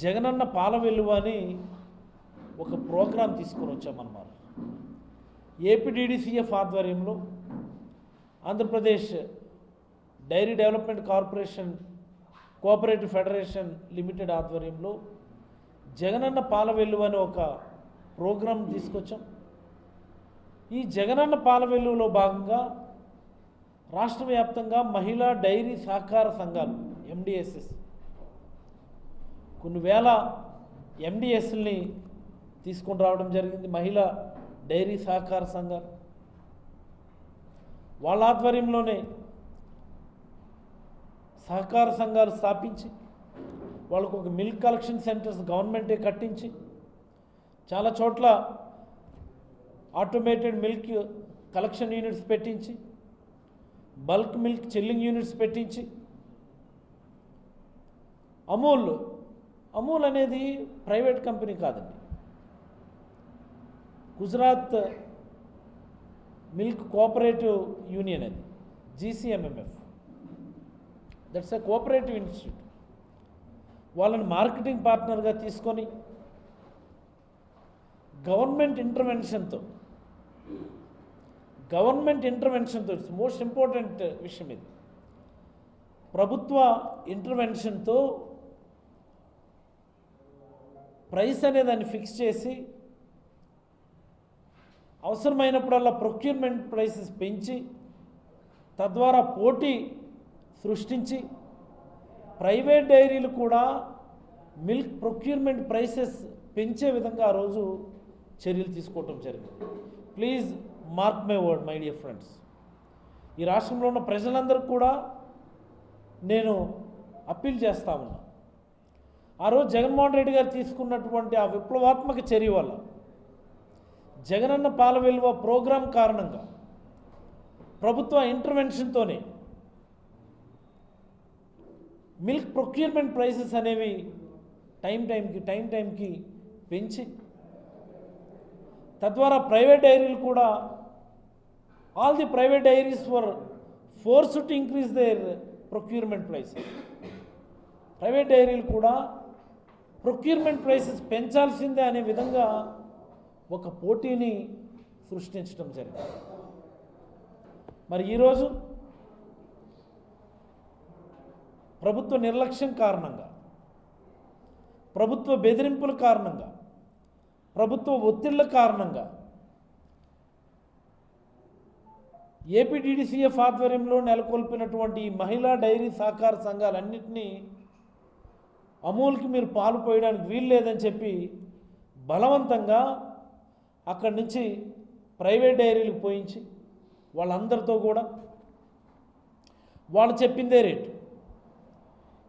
జగనన్న పాల వెలువ అని ఒక ప్రోగ్రాం తీసుకొని వచ్చామన్నమాట. ఏపీడీడీసీఎఫ్ ఆధ్వర్యంలో Andhra Pradesh dairy development corporation cooperative federation limited ఆధ్వర్యంలో జగనన్న పాల వెలువ అని ఒక ప్రోగ్రాం తీసుకొచ్చాం. ఈ జగనన్న పాల వెలువలో భాగంగా రాష్ట్ర వ్యాప్తంగా మహిళా డైరీ సహకార సంఘాలు ఎండిఎస్ఎస్ కొన్ని వేల ఎండిఎస్ని తీసుకొని రావడం జరిగింది. మహిళా డైరీ సహకార సంఘాలు వాళ్ళ ఆధ్వర్యంలోనే సహకార సంఘాలు స్థాపించి వాళ్ళకు ఒక మిల్క్ కలెక్షన్ సెంటర్స్ గవర్నమెంటే కట్టించి చాలా చోట్ల ఆటోమేటెడ్ మిల్క్ కలెక్షన్ యూనిట్స్ పెట్టించి బల్క్ మిల్క్ చిల్లింగ్ యూనిట్స్ పెట్టించి అమూల్ అనేది ప్రైవేట్ కంపెనీ కాదండి. గుజరాత్ మిల్క్ కోఆపరేటివ్ యూనియన్ అది జీసీఎంఎంఎఫ్, దట్స్ ఎ కోఆపరేటివ్ ఇన్స్టిట్యూట్. వాళ్ళని మార్కెటింగ్ పార్ట్నర్గా తీసుకొని గవర్నమెంట్ ఇంటర్వెన్షన్తో ఇట్స్ మోస్ట్ ఇంపార్టెంట్ విషయం ఇది. ప్రభుత్వ ఇంటర్వెన్షన్తో ప్రైస్ అనే దాన్ని ఫిక్స్ చేసి అవసరమైనప్పుడల్లా ప్రొక్యూర్మెంట్ ప్రైసెస్ పెంచి తద్వారా పోటీ సృష్టించి ప్రైవేట్ డైరీలు కూడా మిల్క్ ప్రొక్యూర్మెంట్ ప్రైసెస్ పెంచే విధంగా ఆ రోజు చర్యలు తీసుకోవటం జరిగింది. Please mark my word my dear friends, ఈ రాష్ట్రంలో ఉన్న ప్రజలందరికీ కూడా నేను అప్పీల్ చేస్తా ఉన్నా. ఆ రోజు జగన్మోహన్ రెడ్డి గారు తీసుకున్నటువంటి ఆ విప్లవాత్మక చర్య వల్ల జగనన్న పాల వెలువ ప్రోగ్రాం కారణంగా ప్రభుత్వ ఇంటర్వెన్షన్తోనే మిల్క్ ప్రొక్యూర్మెంట్ ప్రైసెస్ అనేవి టైం టైంకి పెంచి తద్వారా ప్రైవేట్ డైరీలు కూడా all the private dairies were forced to increase their procurement prices. Private డైరీలు కూడా ప్రొక్యూర్మెంట్ ప్రైసెస్ పెంచాల్సిందే అనే విధంగా ఒక పోటీని సృష్టించడం జరిగింది. మరి ఈరోజు ప్రభుత్వ నిర్లక్ష్యం కారణంగా, ప్రభుత్వ బెదిరింపుల కారణంగా, ప్రభుత్వ ఒత్తిళ్ల కారణంగా ఏపీడీడీసీఎఫ్ ఆధ్వర్యంలో నెలకొల్పినటువంటి మహిళా డైరీ సహకార సంఘాలన్నింటినీ అమూల్కి మీరు పాలు పోయడానికి వీలు లేదని చెప్పి బలవంతంగా అక్కడి నుంచి ప్రైవేట్ డైరీలకు పోయించి వాళ్ళందరితో కూడా వాళ్ళు చెప్పిందే రేటు.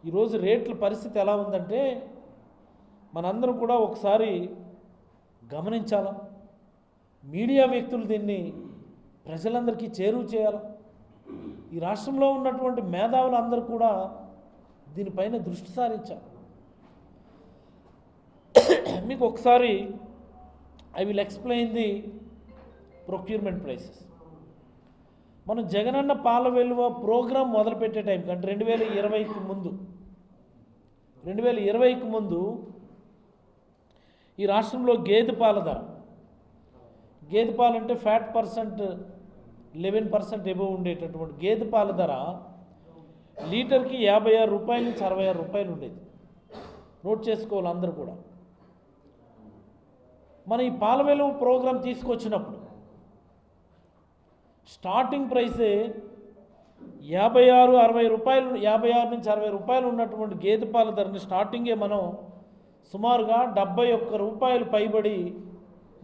ఈరోజు రేట్ల పరిస్థితి ఎలా ఉందంటే మనందరం కూడా ఒకసారి గమనించాలా. మీడియా వ్యక్తులు దీన్ని ప్రజలందరికీ చేరువ చేయాలి. ఈ రాష్ట్రంలో ఉన్నటువంటి మేధావులందరూ కూడా దీనిపైన దృష్టి సారించాలి. మీకు ఒకసారి I will explain the procurement prices. మనం జగనన్న పాల వెలువ ప్రోగ్రాం మొదలుపెట్టే టైంకి అంటే 2020కి ముందు ఈ రాష్ట్రంలో గేదె పాలు అంటే ఫ్యాట్ పర్సెంట్ 11% ఎబోవ్ ఉండేటటువంటి గేదె పాల ధర లీటర్కి 56 రూపాయల నుంచి 66 రూపాయలు ఉండేది. నోట్ చేసుకోవాలి అందరూ కూడా. మన ఈ పాల వెలువ ప్రోగ్రాం తీసుకొచ్చినప్పుడు స్టార్టింగ్ ప్రైసే 56 నుంచి 60 రూపాయలు ఉన్నటువంటి గేదె పాల ధరని స్టార్టింగే మనం సుమారుగా 71 రూపాయలు పైబడి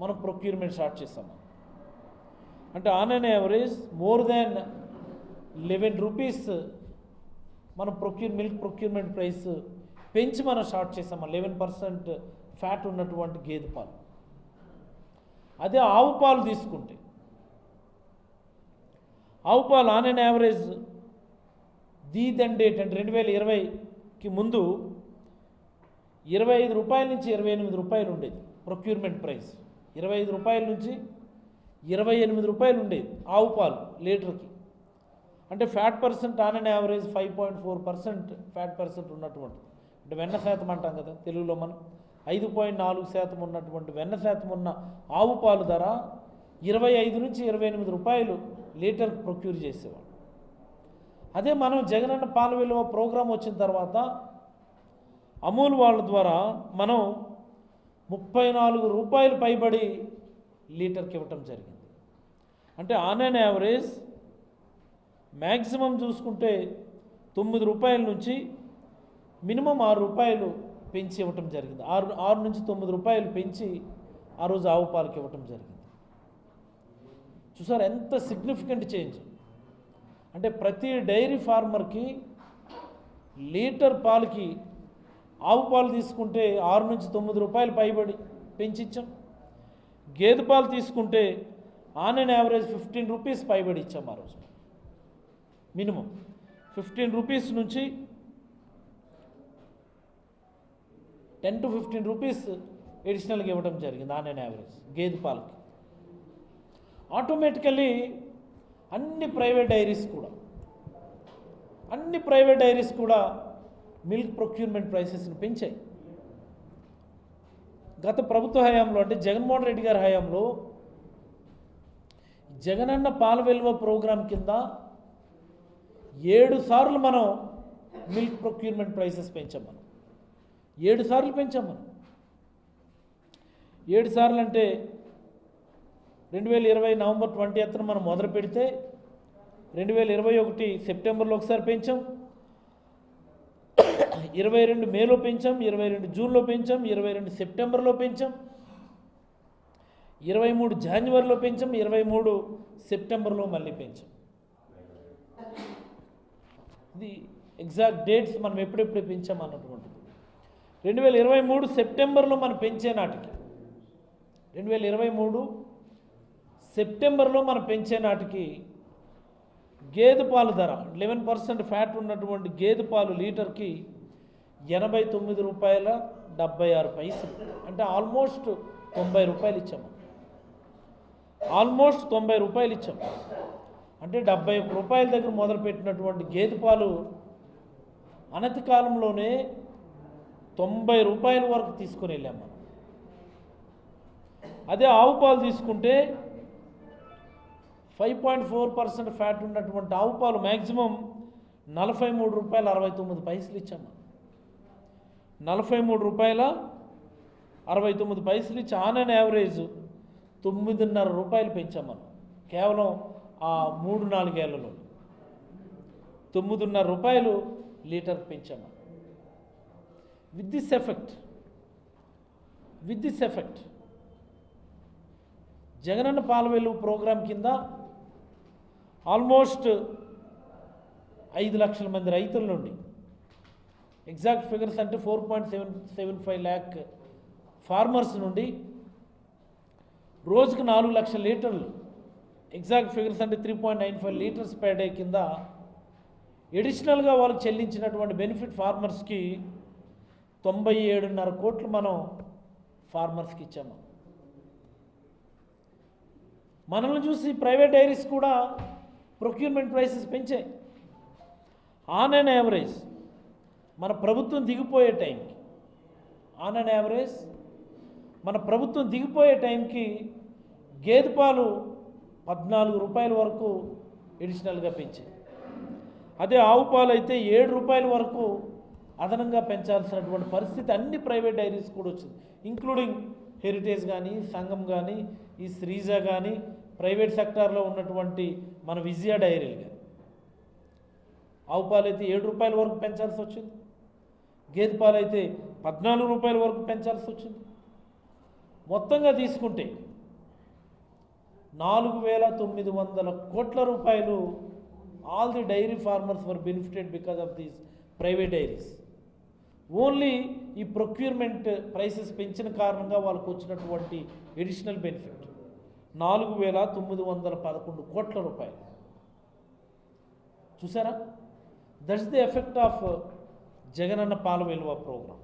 మనం ప్రొక్యూర్మెంట్ స్టార్ట్ చేస్తాం. అంటే on an average more than 11 rupees మనం మిల్క్ ప్రొక్యూర్మెంట్ ప్రైస్ పెంచి మనం స్టార్ట్ చేస్తాం. 11% ఫ్యాట్ ఉన్నటువంటి గేదె పాలు. అదే ఆవు పాలు తీసుకుంటే ఆవు పాలు on an average then date అంటే 2020కి ముందు 25 రూపాయల నుంచి 28 రూపాయలు ఉండేది ప్రొక్యూర్మెంట్ ప్రైస్. 25 రూపాయల నుంచి 28 రూపాయలు ఉండేది ఆవు పాలు లీటర్కి. అంటే fat percent on an average 5.4% fat percent ఉన్నటువంటి అంటే వెన్న శాతం అంటాం కదా తెలుగులో మనం 5.4% ఉన్నటువంటి వెన్న శాతం ఉన్న ఆవు పాలు ధర 25 నుంచి 28 రూపాయలు లీటర్కి ప్రొక్యూర్ చేసేవాడు. అదే మనం జగనన్న పాల విలువ ప్రోగ్రాం వచ్చిన తర్వాత అమూల్ వాళ్ళ ద్వారా మనం 34 రూపాయలు పైబడి లీటర్కి ఇవ్వటం జరిగింది. అంటే ఆన్ అండ్ యావరేజ్ మ్యాక్సిమం చూసుకుంటే 9 రూపాయల నుంచి మినిమం 6 రూపాయలు పెంచి ఇవ్వటం జరిగింది. 6 నుంచి 9 రూపాయలు పెంచి ఆ రోజు ఆవు పాలకి ఇవ్వటం జరిగింది. చూసారు ఎంత సిగ్నిఫికెంట్ చేంజ్. అంటే ప్రతి డైరీ ఫార్మర్కి లీటర్ పాలకి ఆవు పాలు తీసుకుంటే 6 నుంచి 9 రూపాయలు పైబడి పెంచిచ్చాం. గేదె పాలు తీసుకుంటే ఆన్ అండ్ యావరేజ్ 15 రూపీస్ పైబడి ఇచ్చాం. ఆ రోజు మినిమం 15 రూపీస్ నుంచి 10 to 15 రూపీస్ ఎడిషనల్గా ఇవ్వడం జరిగింది ఆన్ అండ్ యావరేజ్ గేదె పాలకి. ఆటోమేటికల్లీ అన్ని ప్రైవేట్ డైరీస్ కూడా మిల్క్ ప్రొక్యూర్మెంట్ ప్రైసెస్ని పెంచాయి. గత ప్రభుత్వ హయాంలో అంటే జగన్మోహన్ రెడ్డి గారి హయాంలో జగనన్న పాల విలువ ప్రోగ్రాం కింద 7 సార్లు మనం మిల్క్ ప్రొక్యూర్మెంట్ ప్రైసెస్ పెంచాం. మనం 7 సార్లు పెంచాం. మనం 7 సార్లు అంటే 2020 నవంబర్ 20th మనం మొదలు పెడితే 2021 సెప్టెంబర్లో ఒకసారి పెంచాం, 22 మేలో పెంచాం, 22 జూన్లో పెంచాం, 22 సెప్టెంబర్లో పెంచాం, 23 జనవరిలో పెంచాం, 23 సెప్టెంబర్లో మళ్ళీ పెంచాం. ఇది ఎగ్జాక్ట్ డేట్స్ మనం ఎప్పుడెప్పుడు పెంచాం అన్నటువంటిది. 2023 సెప్టెంబర్లో మనం పెంచే నాటికి 2023 సెప్టెంబర్లో మనం పెంచే నాటికి గేదె పాలు ధర 11% ఫ్యాట్ ఉన్నటువంటి గేదె పాలు లీటర్కి 89 రూపాయల 76 పైసలు. అంటే ఆల్మోస్ట్ 90 రూపాయలు ఇచ్చాము. ఆల్మోస్ట్ 90 రూపాయలు ఇచ్చాం. అంటే 71 రూపాయల దగ్గర మొదలుపెట్టినటువంటి గేదె పాలు అనతి కాలంలోనే 90 రూపాయల వరకు తీసుకొని వెళ్ళాం మనం. అదే ఆవు పాలు తీసుకుంటే 5.4% ఫ్యాట్ ఉన్నటువంటి ఆవు పాలు మ్యాక్సిమం 43 రూపాయల 69 పైసలు ఇచ్చాము. 43 రూపాయల 69 పైసలు ఇచ్చి ఆన్ అండ్ యావరేజ్ 9.5 రూపాయలు పెంచాం మనం. కేవలం ఆ 3-4 ఏళ్లలో 9.5 రూపాయలు లీటర్ పెంచాము. With this effect Jagananna Paala Velugu programme కింద ఆల్మోస్ట్ 5 లక్షల మంది రైతుల నుండి, ఎగ్జాక్ట్ ఫిగర్స్ అంటే 4.75 lakh ఫార్మర్స్ నుండి రోజుకు 4 లక్షల లీటర్లు, ఎగ్జాక్ట్ ఫిగర్స్ అంటే 3.95 లీటర్స్ పర్ డే కింద ఎడిషనల్గా వాళ్ళకి చెల్లించినటువంటి బెనిఫిట్ ఫార్మర్స్కి 97.5 కోట్లు మనం ఫార్మర్స్కి ఇచ్చాము. మనల్ని చూసి ప్రైవేట్ డైరీస్ కూడా ప్రొక్యూర్మెంట్ ప్రైసెస్ పెంచాయి. ఆన్ అండ్ యావరేజ్ మన ప్రభుత్వం దిగిపోయే టైంకి గేదె పాలు 14 రూపాయల వరకు ఎడిషనల్గా పెంచాయి. అదే ఆవు పాలు అయితే 7 రూపాయల వరకు అదనంగా పెంచాల్సినటువంటి పరిస్థితి అన్ని ప్రైవేట్ డైరీస్ కూడా వచ్చింది, ఇంక్లూడింగ్ హెరిటేజ్ కానీ, సంఘం కానీ, ఈ శ్రీజ కానీ, ప్రైవేట్ సెక్టార్లో ఉన్నటువంటి మన విజయ డైరీలు కానీ. ఆవు పాలు అయితే 7 రూపాయల వరకు పెంచాల్సి వచ్చింది, గేదె పాలు అయితే 14 రూపాయల వరకు పెంచాల్సి వచ్చింది. మొత్తంగా తీసుకుంటే 4,900 కోట్ల రూపాయలు all the dairy farmers were benefited because of these private diaries. Only ఈ ప్రొక్యూర్మెంట్ ప్రైసెస్ పెంచిన కారణంగా వాళ్ళకు వచ్చినటువంటి ఎడిషనల్ బెనిఫిట్ 4,911 కోట్ల రూపాయలు. చూసారా? That's the effect of Jagananna పాల విలువ ప్రోగ్రాం.